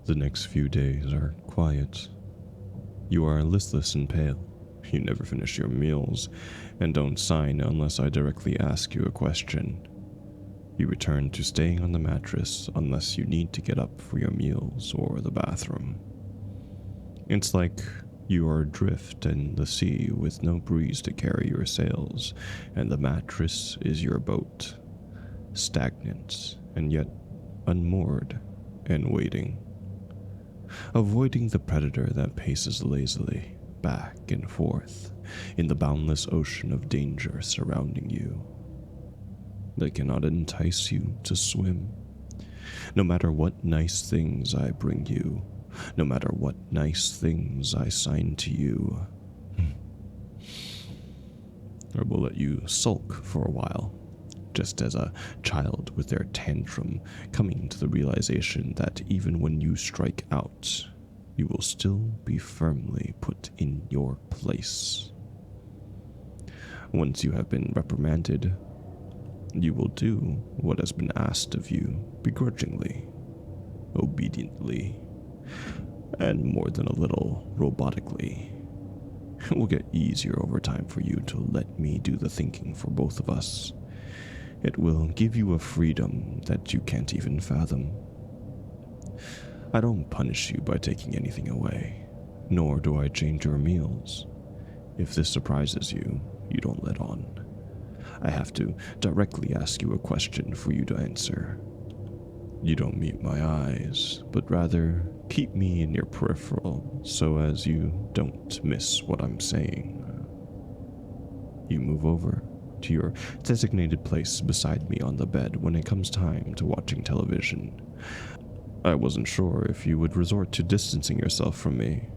The next few days are quiet. You are listless and pale. You never finish your meals, and don't sign unless I directly ask you a question. You return to staying on the mattress unless you need to get up for your meals or the bathroom. It's like you are adrift in the sea with no breeze to carry your sails, and the mattress is your boat, stagnant and yet unmoored and waiting, avoiding the predator that paces lazily back and forth in the boundless ocean of danger surrounding you. They cannot entice you to swim. No matter what nice things I bring you, no matter what nice things I sign to you, I will let you sulk for a while, just as a child with their tantrum coming to the realization that even when you strike out, you will still be firmly put in your place. Once you have been reprimanded, you will do what has been asked of you begrudgingly, obediently, and more than a little robotically. It will get easier over time for you to let me do the thinking for both of us. It will give you a freedom that you can't even fathom. I don't punish you by taking anything away, nor do I change your meals. If this surprises you, you don't let on. I have to directly ask you a question for you to answer. You don't meet my eyes, but rather keep me in your peripheral so as you don't miss what I'm saying. You move over to your designated place beside me on the bed when it comes time to watching television. I wasn't sure if you would resort to distancing yourself from me,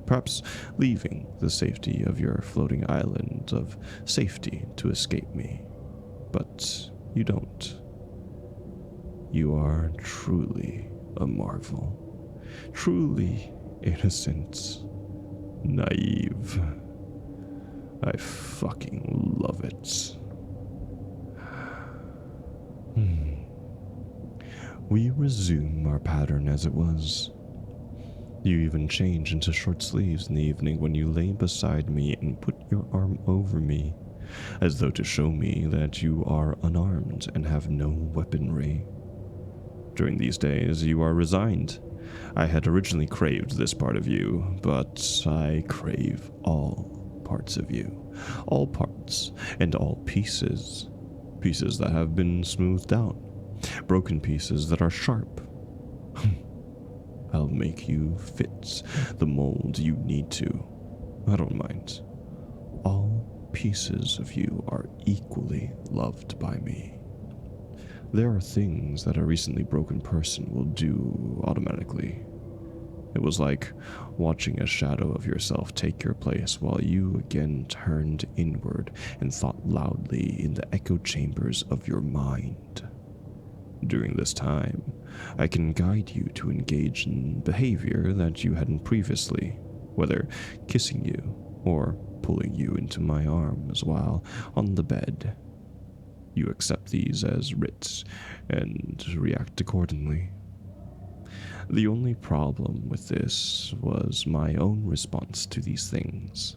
perhaps leaving the safety of your floating island of safety to escape me, but you don't. You are truly a marvel, truly innocent, naive. I fucking love it. We resume our pattern as it was. You even change into short sleeves in the evening when you lay beside me and put your arm over me, as though to show me that you are unarmed and have no weaponry. During these days, you are resigned. I had originally craved this part of you, but I crave all parts of you. All parts and all pieces. Pieces that have been smoothed out. Broken pieces that are sharp. I'll make you fit the mold you need to. I don't mind. All pieces of you are equally loved by me. There are things that a recently broken person will do automatically. It was like watching a shadow of yourself take your place while you again turned inward and thought loudly in the echo chambers of your mind. During this time, I can guide you to engage in behavior that you hadn't previously, whether kissing you or pulling you into my arms while on the bed. You accept these as writs and react accordingly. The only problem with this was my own response to these things.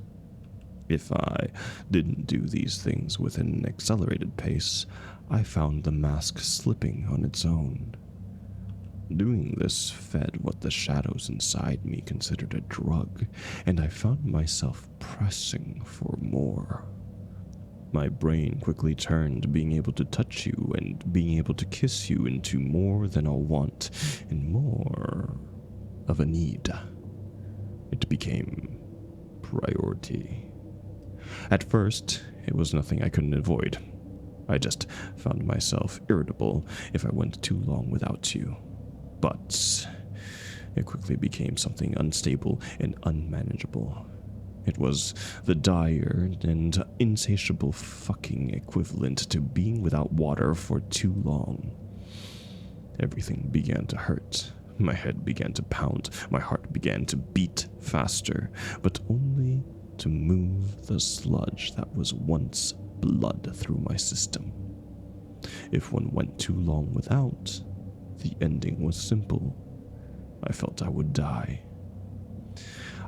If I didn't do these things with an accelerated pace, I found the mask slipping on its own. Doing this fed what the shadows inside me considered a drug, and I found myself pressing for more. My brain quickly turned being able to touch you and being able to kiss you into more than a want and more of a need. It became priority. At first, it was nothing I couldn't avoid. I just found myself irritable if I went too long without you. But it quickly became something unstable and unmanageable. It was the dire and insatiable fucking equivalent to being without water for too long. Everything began to hurt. My head began to pound. My heart began to beat faster, but only to move the sludge that was once blood through my system. If one went too long without, the ending was simple. I felt I would die.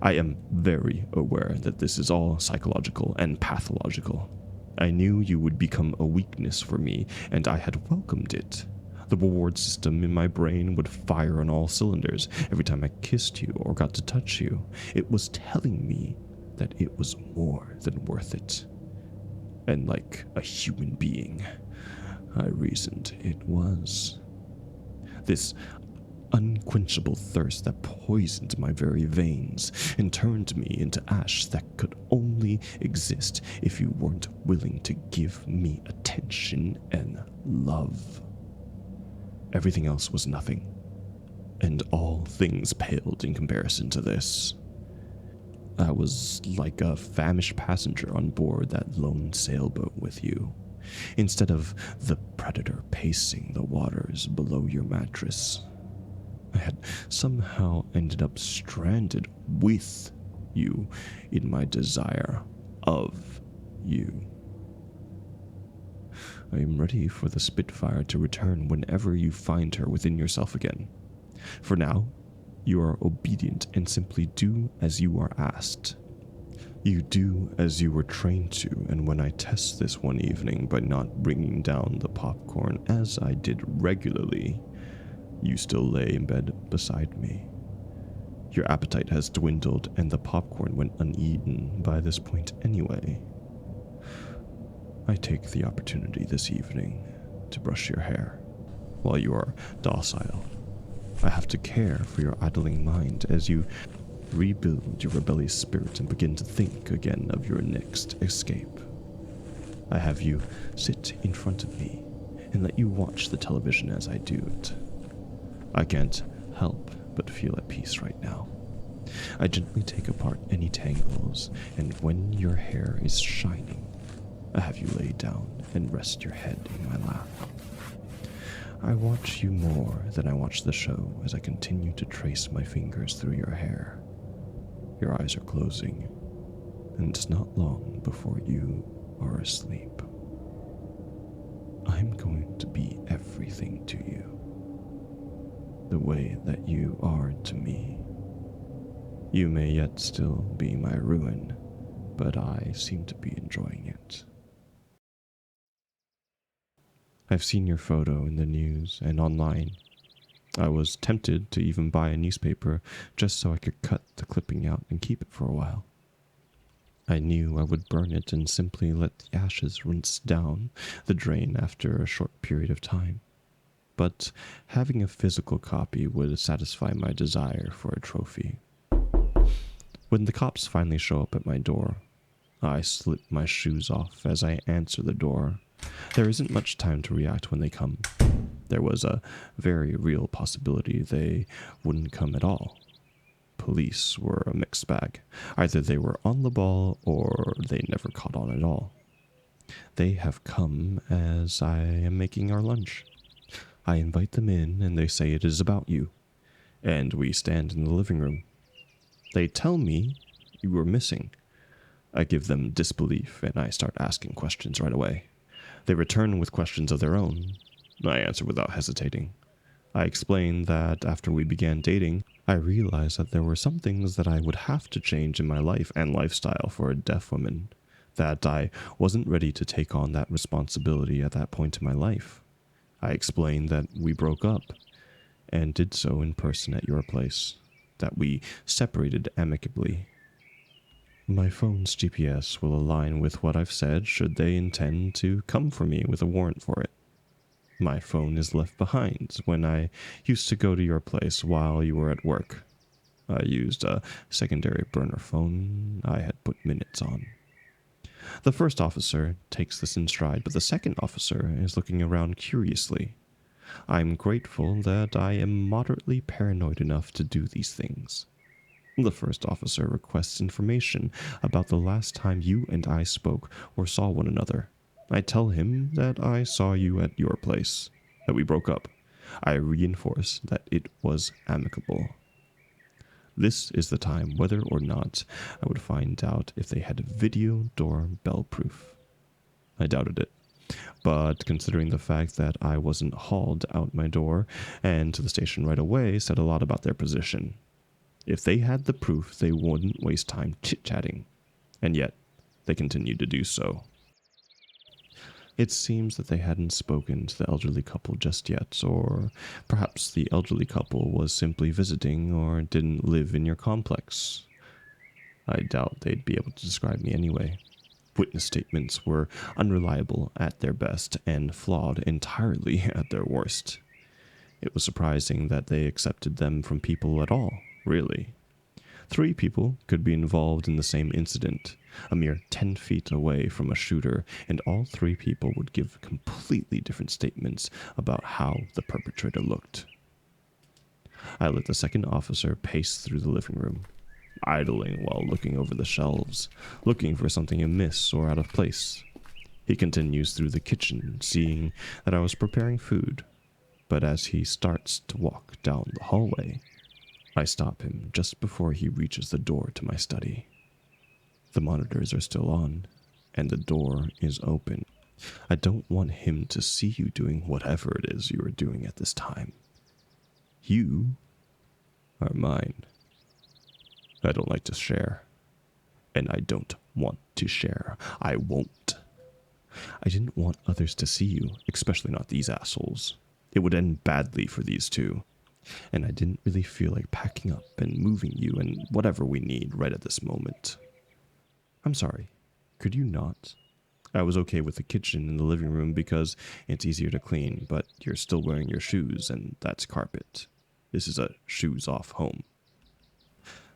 I am very aware that this is all psychological and pathological. I knew you would become a weakness for me, and I had welcomed it. The reward system in my brain would fire on all cylinders every time I kissed you or got to touch you. It was telling me that it was more than worth it. And like a human being, I reasoned it was. This unquenchable thirst that poisoned my very veins and turned me into ash that could only exist if you weren't willing to give me attention and love. Everything else was nothing, and all things paled in comparison to this. I was like a famished passenger on board that lone sailboat with you, instead of the predator pacing the waters below your mattress. I had somehow ended up stranded with you in my desire of you. I am ready for the Spitfire to return whenever you find her within yourself again. For now, you are obedient and simply do as you are asked. You do as you were trained to, and when I test this one evening by not bringing down the popcorn as I did regularly, you still lay in bed beside me. Your appetite has dwindled and the popcorn went uneaten by this point anyway. I take the opportunity this evening to brush your hair while you are docile. I have to care for your idling mind as you rebuild your rebellious spirit and begin to think again of your next escape. I have you sit in front of me and let you watch the television as I do it. I can't help but feel at peace right now. I gently take apart any tangles, and when your hair is shining, I have you lay down and rest your head in my lap. I watch you more than I watch the show as I continue to trace my fingers through your hair. Your eyes are closing, and it's not long before you are asleep. I'm going to be everything to you, the way that you are to me. You may yet still be my ruin, but I seem to be enjoying it. I've seen your photo in the news and online. I was tempted to even buy a newspaper just so I could cut the clipping out and keep it for a while. I knew I would burn it and simply let the ashes rinse down the drain after a short period of time. But having a physical copy would satisfy my desire for a trophy. When the cops finally show up at my door, I slip my shoes off as I answer the door. There isn't much time to react when they come. There was a very real possibility they wouldn't come at all. Police were a mixed bag. Either they were on the ball or they never caught on at all. They have come as I am making our lunch. I invite them in and they say it is about you, and we stand in the living room. They tell me you were missing. I give them disbelief and I start asking questions right away. They return with questions of their own. I answer without hesitating. I explain that after we began dating, I realized that there were some things that I would have to change in my life and lifestyle for a deaf woman, that I wasn't ready to take on that responsibility at that point in my life. I explained that we broke up, and did so in person at your place, that we separated amicably. My phone's GPS will align with what I've said should they intend to come for me with a warrant for it. My phone is left behind when I used to go to your place while you were at work. I used a secondary burner phone I had put minutes on. The first officer takes this in stride, but the second officer is looking around curiously. I'm grateful that I am moderately paranoid enough to do these things. The first officer requests information about the last time you and I spoke or saw one another. I tell him that I saw you at your place, that we broke up. I reinforce that it was amicable. This is the time whether or not I would find out if they had video door bell proof. I doubted it. But considering the fact that I wasn't hauled out my door and to the station right away said a lot about their position. If they had the proof, they wouldn't waste time chit-chatting. And yet, they continued to do so. It seems that they hadn't spoken to the elderly couple just yet, or perhaps the elderly couple was simply visiting or didn't live in your complex. I doubt they'd be able to describe me anyway. Witness statements were unreliable at their best and flawed entirely at their worst. It was surprising that they accepted them from people at all, really. 3 people could be involved in the same incident, a mere 10 feet away from a shooter, and all 3 people would give completely different statements about how the perpetrator looked. I let the second officer pace through the living room, idling while looking over the shelves, looking for something amiss or out of place. He continues through the kitchen, seeing that I was preparing food, but as he starts to walk down the hallway, I stop him just before he reaches the door to my study. The monitors are still on, and the door is open. I don't want him to see you doing whatever it is you are doing at this time. You are mine. I don't like to share, and I don't want to share. I won't. I didn't want others to see you, especially not these assholes. It would end badly for these 2. And I didn't really feel like packing up and moving you and whatever we need right at this moment. I'm sorry, could you not? I was okay with the kitchen and the living room because it's easier to clean, but you're still wearing your shoes and that's carpet. This is a shoes-off home.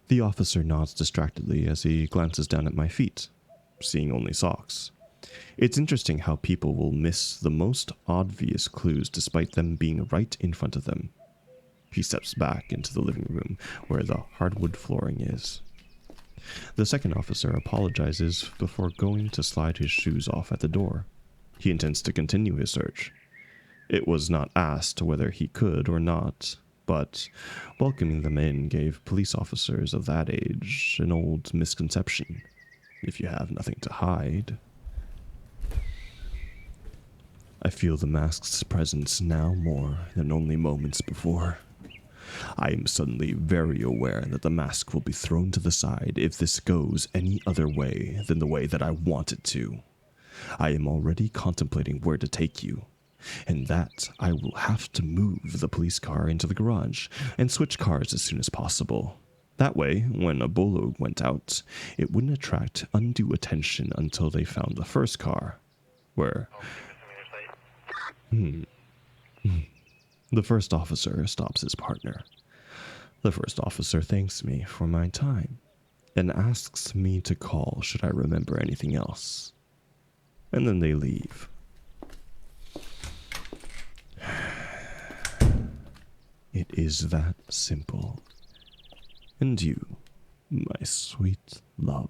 The officer nods distractedly as he glances down at my feet, seeing only socks. It's interesting how people will miss the most obvious clues despite them being right in front of them. He steps back into the living room where the hardwood flooring is. The second officer apologizes before going to slide his shoes off at the door. He intends to continue his search. It was not asked whether he could or not, but welcoming them in gave police officers of that age an old misconception. If you have nothing to hide. I feel the mask's presence now more than only moments before. I am suddenly very aware that the mask will be thrown to the side if this goes any other way than the way that I want it to. I am already contemplating where to take you, and that I will have to move the police car into the garage and switch cars as soon as possible. That way, when a bolo went out, it wouldn't attract undue attention until they found the first car, where... The first officer stops his partner. The first officer thanks me for my time and asks me to call should I remember anything else. And then they leave. It is that simple. And you, my sweet love,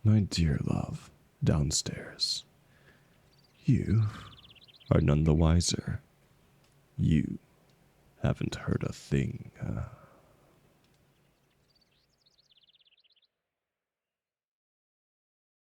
my dear love, downstairs, you are none the wiser. You haven't heard a thing,